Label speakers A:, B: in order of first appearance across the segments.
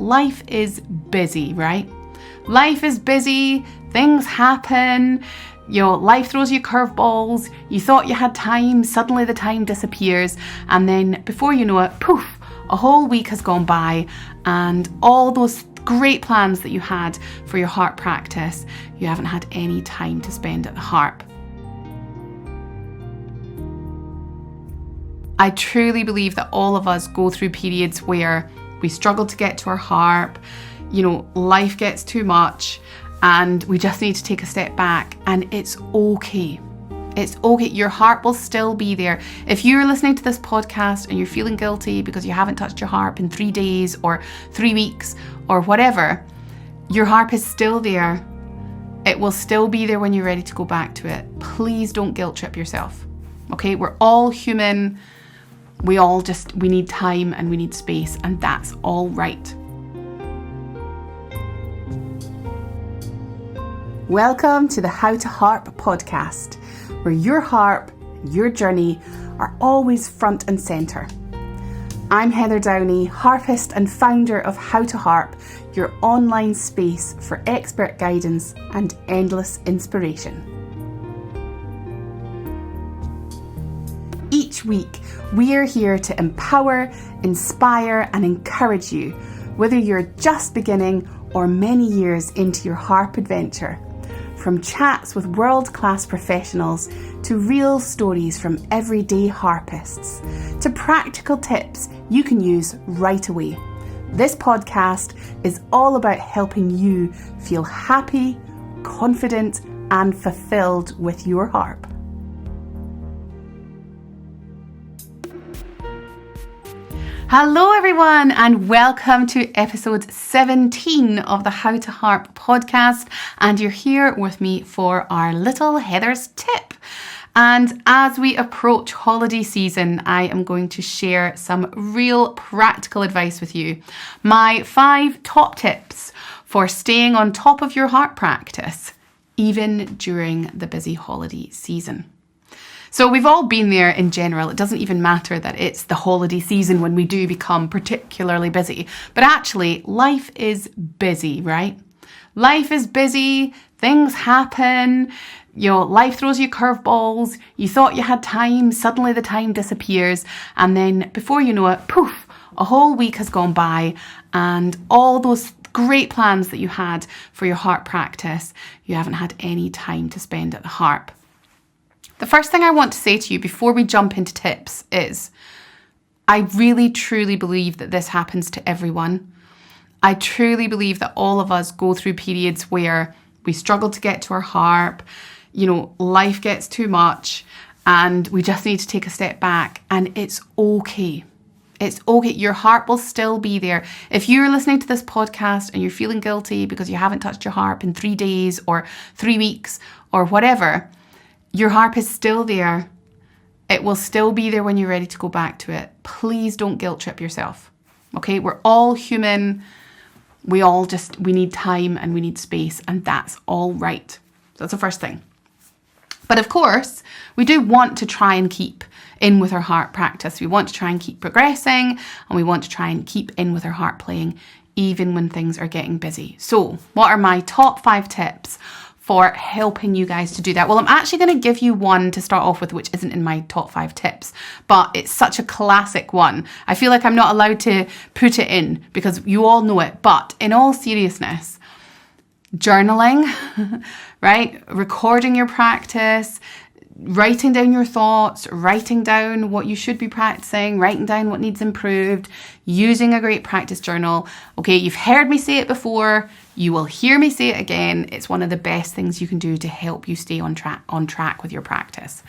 A: life is busy, right? Life is busy, things happen, life throws you curveballs, you thought you had time, suddenly the time disappears, and then before you know it, poof, a whole week has gone by and all those great plans that you had for your harp practice, you haven't had any time to spend at the harp. I truly believe that all of us go through periods where we struggle to get to our harp, life gets too much and we just need to take a step back, and it's okay. It's okay. Your harp will still be there. If you're listening to this podcast and you're feeling guilty because you haven't touched your harp in 3 days or 3 weeks or whatever, your harp is still there. It will still be there when you're ready to go back to it. Please don't guilt trip yourself. Okay? We're all human. We need time and we need space, and that's all right. Welcome to the How to Harp podcast, where your harp and your journey are always front and centre. I'm Heather Downie, Harpist and founder of How to Harp, your online space for expert guidance and endless inspiration. Each week, we are here to empower, inspire and encourage you, whether you're just beginning or many years into your harp adventure. From chats with world-class professionals to real stories from everyday harpists to practical tips you can use right away. This podcast is all about helping you feel happy, confident and fulfilled with your harp. Hello everyone and welcome to episode 17 of the How to Harp podcast, and you're here with me for our little Heather's tip. And as we approach holiday season, I am going to share some real practical advice with you. My 5 top tips for staying on top of your harp practice, even during the busy holiday season. So we've all been there in general. It doesn't even matter that it's the holiday season when we do become particularly busy. But actually, life is busy, right? Life is busy, things happen, life throws you curveballs, you thought you had time, suddenly the time disappears, and then before you know it, poof, a whole week has gone by and all those great plans that you had for your harp practice, you haven't had any time to spend at the harp. The first thing I want to say to you before we jump into tips is, I really truly believe that this happens to everyone. I truly believe that all of us go through periods where we struggle to get to our harp, life gets too much and we just need to take a step back, and it's okay. It's okay. Your harp will still be there. If you're listening to this podcast and you're feeling guilty because you haven't touched your harp in 3 days or 3 weeks or whatever, your harp is still there. It will still be there when you're ready to go back to it. Please don't guilt trip yourself. Okay? We're all human. We need time and we need space, and that's all right. So that's the first thing. But of course, we do want to try and keep in with our harp practice. We want to try and keep progressing, and we want to try and keep in with our harp playing even when things are getting busy. So what are my top 5 tips for helping you guys to do that? Well, I'm actually going to give you one to start off with, which isn't in my top 5 tips, but it's such a classic one. I feel like I'm not allowed to put it in because you all know it. But in all seriousness, journaling, right? Recording your practice, writing down your thoughts, writing down what you should be practicing, writing down what needs improved, using a great practice journal. Okay, you've heard me say it before. You will hear me say it again. It's one of the best things you can do to help you stay on track with your practice.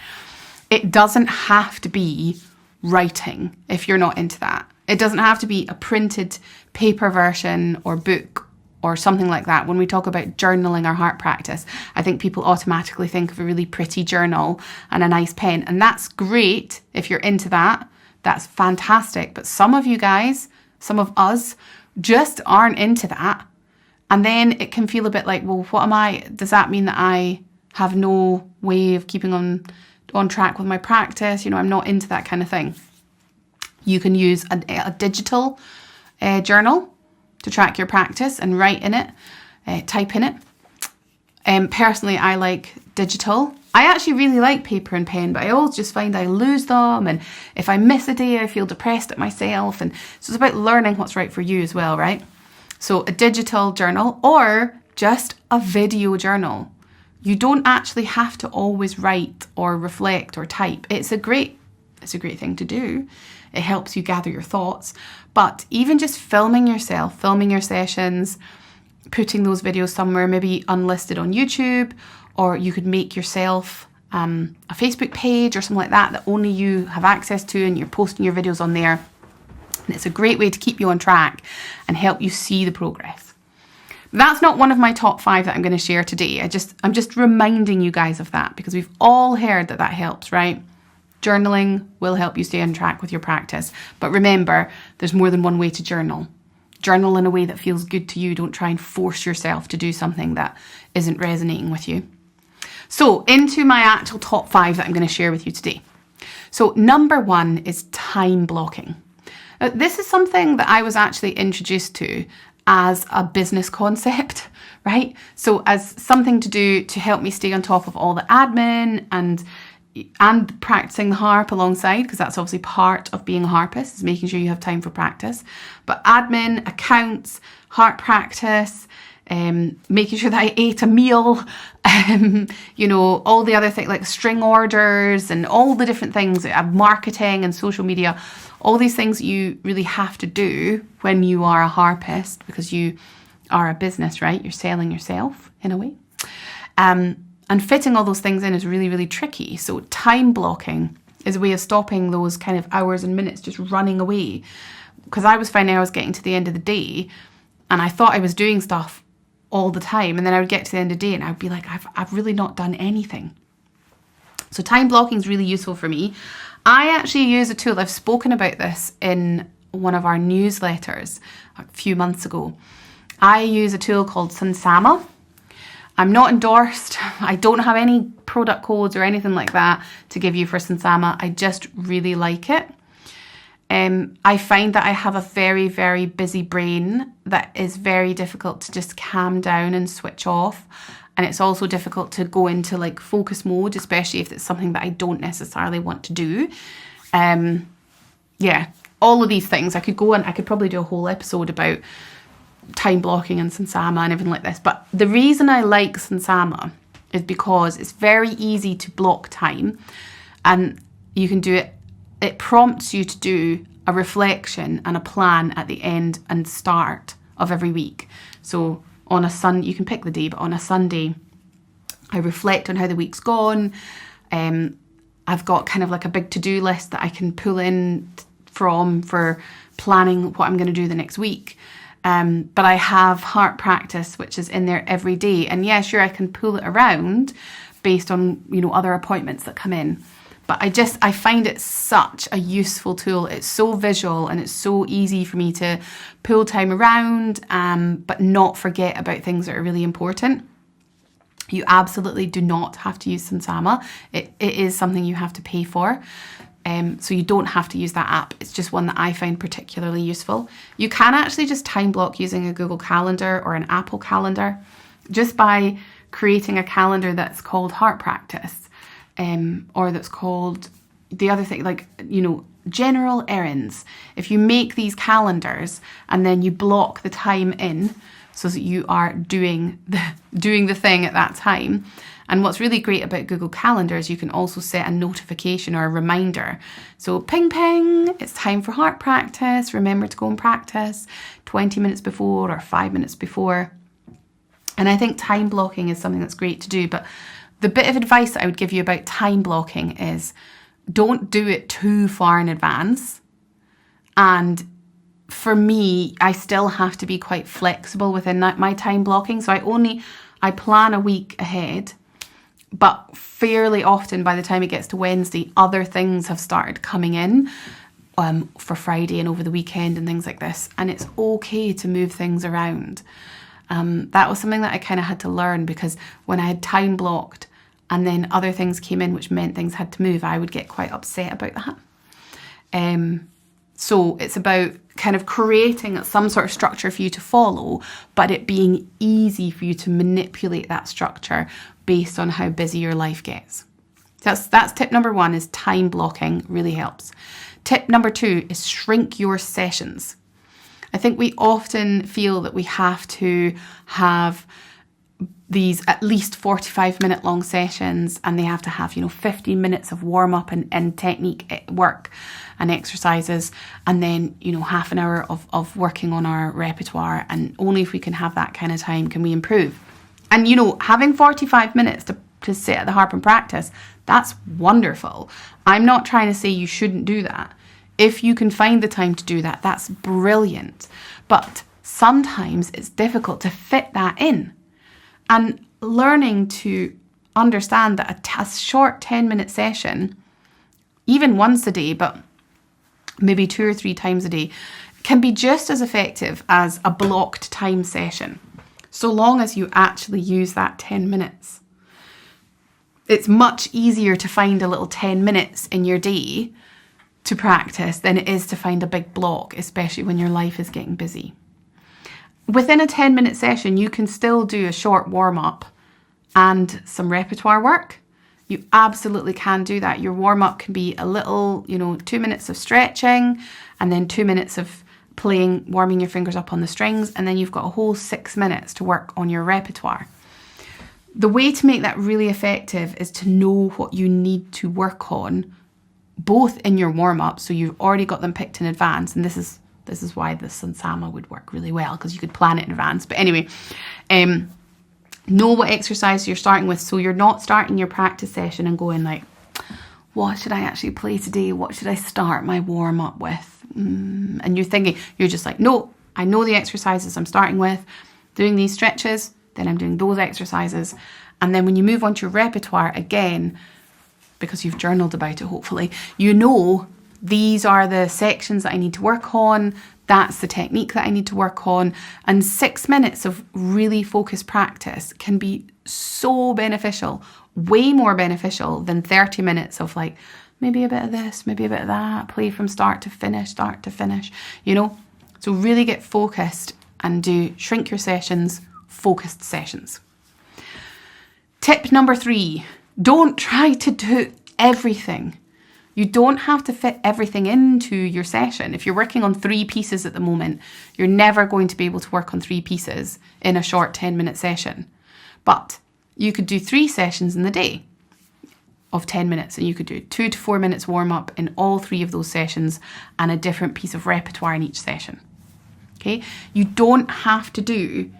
A: It doesn't have to be writing if you're not into that. It doesn't have to be a printed paper version or book or something like that. When we talk about journaling our harp practice, I think people automatically think of a really pretty journal and a nice pen. And that's great if you're into that. That's fantastic. But some of you guys, some of us, just aren't into that. And then it can feel a bit like, well, what am I? Does that mean that I have no way of keeping on track with my practice? I'm not into that kind of thing. You can use a digital journal. to track your practice and write in it, type in it. Personally, I like digital. I actually really like paper and pen, but I always just find I lose them, and if I miss a day, I feel depressed at myself. And so it's about learning what's right for you as well, right? So a digital journal or just a video journal. You don't actually have to always write or reflect or type. It's a great thing to do. It helps you gather your thoughts. But even just filming yourself, filming your sessions, putting those videos somewhere, maybe unlisted on YouTube, or you could make yourself a Facebook page or something like that that only you have access to, and you're posting your videos on there. And it's a great way to keep you on track and help you see the progress. That's not one of my top 5 that I'm going to share today. I'm just reminding you guys of that, because we've all heard that helps, right? Journaling will help you stay on track with your practice. But remember, there's more than one way to journal. Journal in a way that feels good to you. Don't try and force yourself to do something that isn't resonating with you. So into my actual top 5 that I'm going to share with you today. So number 1 is time blocking. Now, this is something that I was actually introduced to as a business concept, right? So as something to do to help me stay on top of all the admin and practicing the harp alongside, because that's obviously part of being a harpist, is making sure you have time for practice. But admin, accounts, harp practice, making sure that I ate a meal, all the other things like string orders and all the different things, marketing and social media, all these things you really have to do when you are a harpist, because you are a business, right? You're selling yourself in a way. And fitting all those things in is really, really tricky. So time blocking is a way of stopping those kind of hours and minutes just running away. Because I was finding I was getting to the end of the day and I thought I was doing stuff all the time. And then I would get to the end of the day and I'd be like, I've really not done anything. So time blocking is really useful for me. I actually use a tool. I've spoken about this in one of our newsletters a few months ago. I use a tool called Sunsama. I'm not endorsed. I don't have any product codes or anything like that to give you for Sunsama. I just really like it. I find that I have a very, very busy brain that is very difficult to just calm down and switch off. And it's also difficult to go into like focus mode, especially if it's something that I don't necessarily want to do. All of these things. I could probably do a whole episode about time blocking and Sunsama and everything like this. But the reason I like Sunsama is because it's very easy to block time, and you can do it. It prompts you to do a reflection and a plan at the end and start of every week. So on a Sunday, you can pick the day, but on a Sunday, I reflect on how the week's gone. I've got kind of like a big to-do list that I can pull in from for planning what I'm going to do the next week. But I have harp practice, which is in there every day. And yeah, sure, I can pull it around based on, other appointments that come in. But I find it such a useful tool. It's so visual and it's so easy for me to pull time around, but not forget about things that are really important. You absolutely do not have to use Sunsama. It is something you have to pay for. So you don't have to use that app. It's just one that I find particularly useful. You can actually just time block using a Google Calendar or an Apple Calendar, just by creating a calendar that's called Harp Practice. Or that's called the other thing, like, general errands. If you make these calendars and then you block the time in so that you are doing the thing at that time. And what's really great about Google Calendar is you can also set a notification or a reminder. So ping, ping, it's time for harp practice. Remember to go and practice 20 minutes before or 5 minutes before. And I think time blocking is something that's great to do. But the bit of advice that I would give you about time blocking is don't do it too far in advance. And for me, I still have to be quite flexible within my time blocking. So I plan a week ahead, but fairly often by the time it gets to Wednesday, other things have started coming in for Friday and over the weekend and things like this. And it's okay to move things around. That was something that I kind of had to learn, because when I had time blocked and then other things came in, which meant things had to move, I would get quite upset about that. So it's about kind of creating some sort of structure for you to follow, but it being easy for you to manipulate that structure based on how busy your life gets. That's tip number 1, is time blocking really helps. Tip number 2 is shrink your sessions. I think we often feel that we have to have these at least 45-minute long sessions, and they have to have, 15 minutes of warm up and technique work and exercises, and then, half an hour of working on our repertoire. And only if we can have that kind of time can we improve. And, having 45 minutes to sit at the harp and practice, that's wonderful. I'm not trying to say you shouldn't do that. If you can find the time to do that, that's brilliant. But sometimes it's difficult to fit that in. And learning to understand that a short 10-minute session, even once a day, but maybe 2 or 3 times a day, can be just as effective as a blocked time session, so long as you actually use that 10 minutes. It's much easier to find a little 10 minutes in your day to practice than it is to find a big block, especially when your life is getting busy. Within a 10-minute session, you can still do a short warm-up and some repertoire work. You absolutely can do that. Your warm-up can be a little, 2 minutes of stretching, and then 2 minutes of playing, warming your fingers up on the strings, and then you've got a whole 6 minutes to work on your repertoire. The way to make that really effective is to know what you need to work on, both in your warm-up, so you've already got them picked in advance, and this is why the Sansama would work really well, because you could plan it in advance. But anyway, know what exercise you're starting with, so you're not starting your practice session and going like, what should I actually play today? What should I start my warm-up with? And you're just like, no, I know the exercises I'm starting with, doing these stretches, then I'm doing those exercises. And then when you move on to your repertoire again, because you've journaled about it, hopefully, these are the sections that I need to work on. That's the technique that I need to work on. And 6 minutes of really focused practice can be so beneficial, way more beneficial than 30 minutes of like, maybe a bit of this, maybe a bit of that, play from start to finish. So really get focused and shrink your sessions, focused sessions. Tip number 3, don't try to do everything. You don't have to fit everything into your session. If you're working on 3 pieces at the moment, you're never going to be able to work on 3 pieces in a short 10-minute session. But you could do 3 sessions in the day of 10 minutes, and you could do 2 to 4 minutes warm up in all 3 of those sessions and a different piece of repertoire in each session. Okay? You don't have to do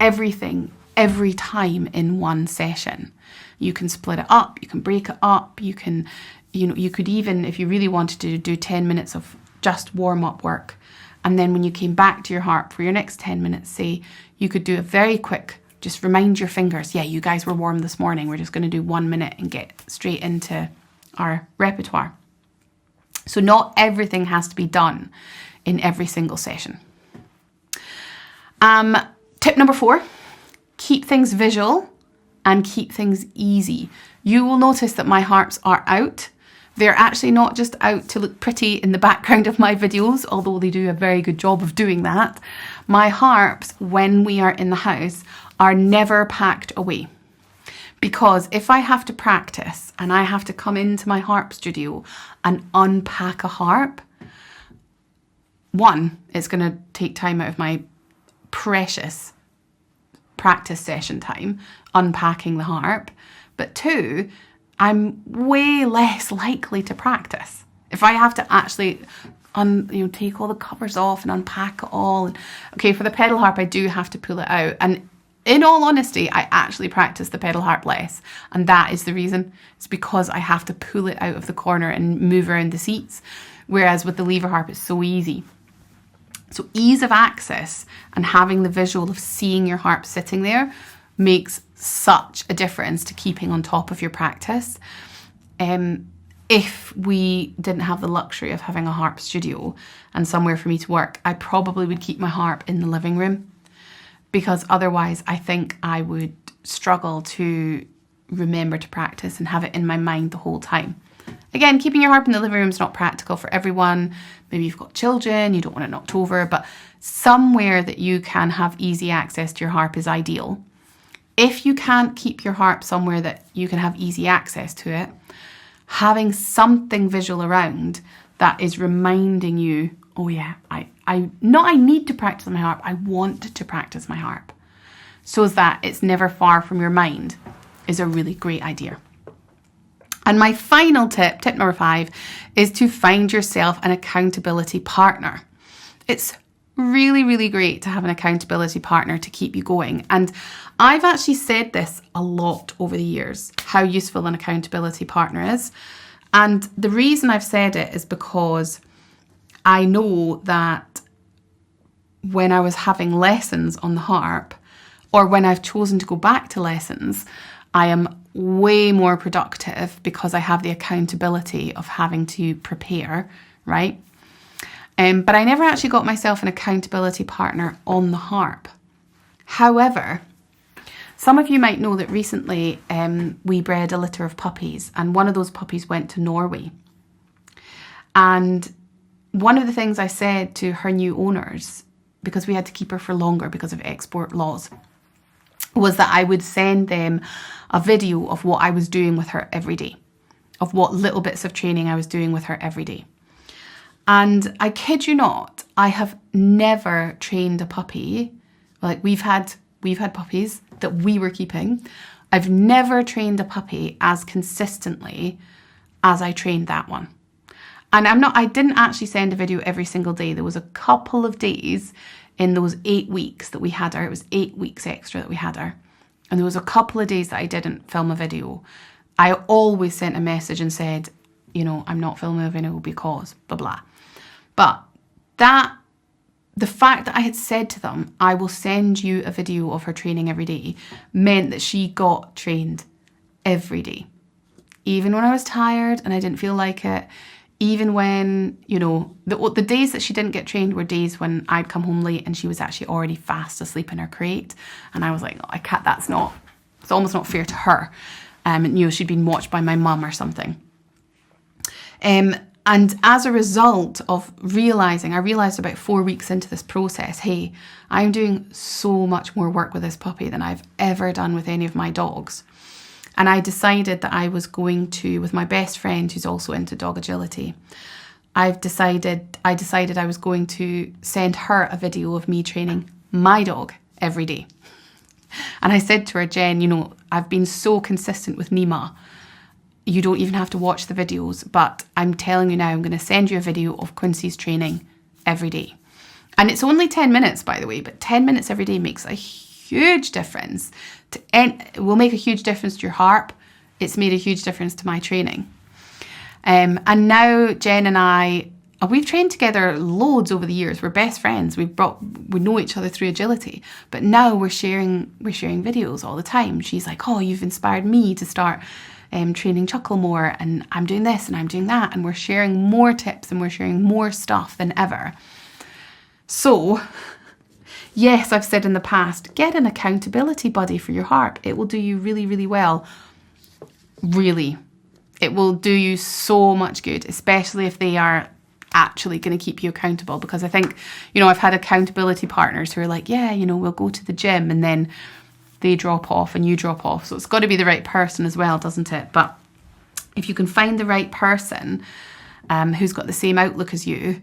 A: everything every time in one session. You can split it up, you can break it up, you could even, if you really wanted to, do 10 minutes of just warm-up work. And then when you came back to your harp for your next 10 minutes, say, you could do a very quick, just remind your fingers, yeah, you guys were warm this morning. We're just going to do 1 minute and get straight into our repertoire. So not everything has to be done in every single session. Tip number 4, keep things visual and keep things easy. You will notice that my harps are out. They're actually not just out to look pretty in the background of my videos, although they do a very good job of doing that. My harps, when we are in the house, are never packed away. Because if I have to practice and I have to come into my harp studio and unpack a harp, 1, it's going to take time out of my precious practice session time unpacking the harp, but 2, I'm way less likely to practice if I have to actually take all the covers off and unpack it all. And okay, for the pedal harp I do have to pull it out, and in all honesty I actually practice the pedal harp less, and that is the reason. It's because I have to pull it out of the corner and move around the seats, whereas with the lever harp it's so easy. So ease of access and having the visual of seeing your harp sitting there makes such a difference to keeping on top of your practice. If we didn't have the luxury of having a harp studio and somewhere for me to work, I probably would keep my harp in the living room, because otherwise I think I would struggle to remember to practice and have it in my mind the whole time. Again, keeping your harp in the living room is not practical for everyone. Maybe you've got children, you don't want it knocked over, but somewhere that you can have easy access to your harp is ideal. If you can't keep your harp somewhere that you can have easy access to it, having something visual around that is reminding you, oh yeah, I need to practice my harp, I want to practice my harp, so that it's never far from your mind, is a really great idea. And my final tip, tip number 5, is to find yourself an accountability partner. It's really, really great to have an accountability partner to keep you going. And I've actually said this a lot over the years, how useful an accountability partner is. And the reason I've said it is because I know that when I was having lessons on the harp, or when I've chosen to go back to lessons, I am way more productive because I have the accountability of having to prepare, right? But I never actually got myself an accountability partner on the harp. However, some of you might know that recently we bred a litter of puppies, and one of those puppies went to Norway. And one of the things I said to her new owners, because we had to keep her for longer because of export laws, was that I would send them a video of what I was doing with her every day, of what little bits of training I was doing with her every day. And I kid you not, I have never trained a puppy. Like we've had puppies that we were keeping. I've never trained a puppy as consistently as I trained that one. And I didn't actually send a video every single day. There was a couple of days in those 8 weeks that we had her. It was 8 weeks extra that we had her. And there was a couple of days that I didn't film a video. I always sent a message and said, you know, I'm not filming a video because blah, blah. But the fact that I had said to them, I will send you a video of her training every day, meant that she got trained every day. Even when I was tired and I didn't feel like it, even when, you know, the days that she didn't get trained were days when I'd come home late and she was actually already fast asleep in her crate. And I was like, I can't, it's almost not fair to her. You know, she'd been watched by my mum or something. And as a result of I realised about 4 weeks into this process, hey, I'm doing so much more work with this puppy than I've ever done with any of my dogs. And I decided that I was going to, with my best friend who's also into dog agility, I decided I was going to send her a video of me training my dog every day. And I said to her, Jen, you know, I've been so consistent with Nima. You don't even have to watch the videos, but I'm telling you now, I'm going to send you a video of Quincy's training every day. And it's only 10 minutes, by the way, but 10 minutes every day makes a huge difference. It will make a huge difference to your harp. It's made a huge difference to my training. And now Jen and I, we've trained together loads over the years. We're best friends. We know each other through agility. But now we're sharing videos all the time. She's like, oh, you've inspired me to start training Chuckle more, and I'm doing this and I'm doing that, and we're sharing more tips and we're sharing more stuff than ever. So yes, I've said in the past, get an accountability buddy for your harp. It will do you really, really well. Really. It will do you so much good, especially if they are actually going to keep you accountable. Because I think, you know, I've had accountability partners who are like, yeah, you know, we'll go to the gym, and then they drop off and you drop off. So it's got to be the right person as well, doesn't it? But if you can find the right person who's got the same outlook as you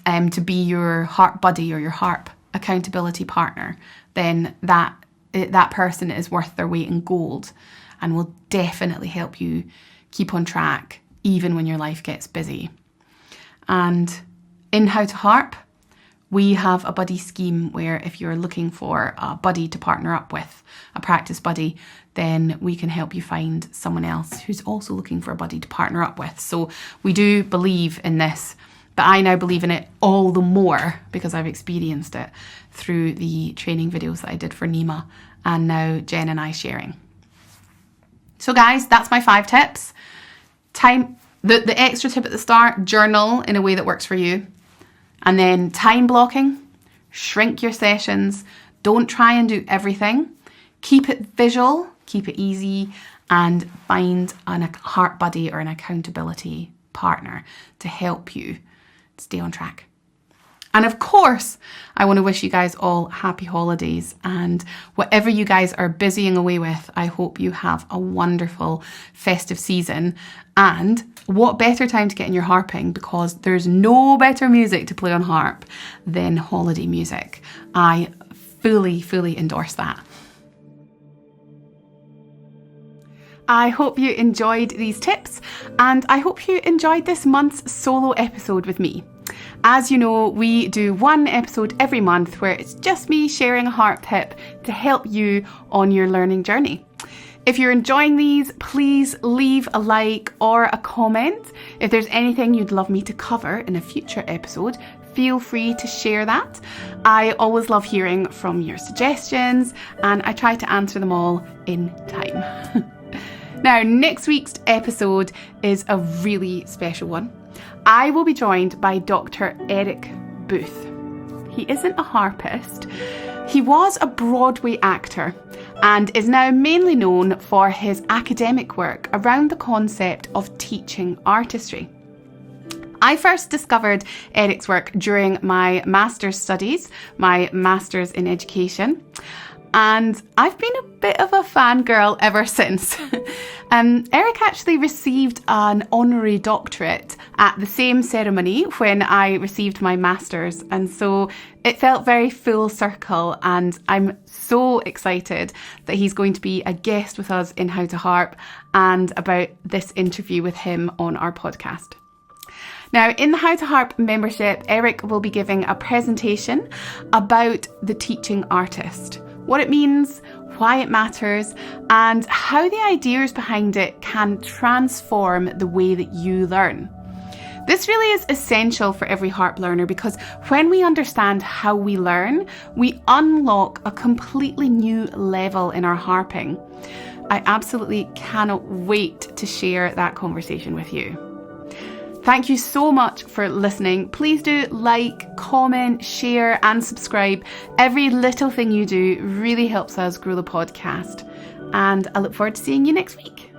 A: to be your harp buddy or your harp accountability partner, then that person is worth their weight in gold and will definitely help you keep on track even when your life gets busy. And in How to Harp, we have a buddy scheme where if you're looking for a buddy to partner up with, a practice buddy, then we can help you find someone else who's also looking for a buddy to partner up with. So we do believe in this, but I now believe in it all the more because I've experienced it through the training videos that I did for Nima, and now Jen and I sharing. So guys, that's my 5 tips. The extra tip at the start, journal in a way that works for you. And then time blocking, shrink your sessions. Don't try and do everything. Keep it visual, keep it easy, and find a harp buddy or an accountability partner to help you stay on track. And of course, I want to wish you guys all happy holidays, and whatever you guys are busying away with, I hope you have a wonderful festive season. And what better time to get in your harping, because there's no better music to play on harp than holiday music. I fully endorse that. I hope you enjoyed these tips, and I hope you enjoyed this month's solo episode with me. As you know, we do one episode every month where it's just me sharing a harp tip to help you on your learning journey. If you're enjoying these, please leave a like or a comment. If there's anything you'd love me to cover in a future episode, feel free to share that. I always love hearing from your suggestions, and I try to answer them all in time. Now, next week's episode is a really special one. I will be joined by Dr. Eric Booth. He isn't a harpist. He was a Broadway actor and is now mainly known for his academic work around the concept of teaching artistry. I first discovered Eric's work during my master's studies, my master's in education, and I've been a bit of a fangirl ever since. Eric actually received an honorary doctorate at the same ceremony when I received my master's, and so it felt very full circle, and I'm so excited that he's going to be a guest with us in How to Harp and about this interview with him on our podcast. Now, in the How to Harp membership, Eric will be giving a presentation about the teaching artist, what it means, why it matters, and how the ideas behind it can transform the way that you learn. This really is essential for every harp learner, because when we understand how we learn, we unlock a completely new level in our harping. I absolutely cannot wait to share that conversation with you. Thank you so much for listening. Please do like, comment, share and subscribe. Every little thing you do really helps us grow the podcast. And I look forward to seeing you next week.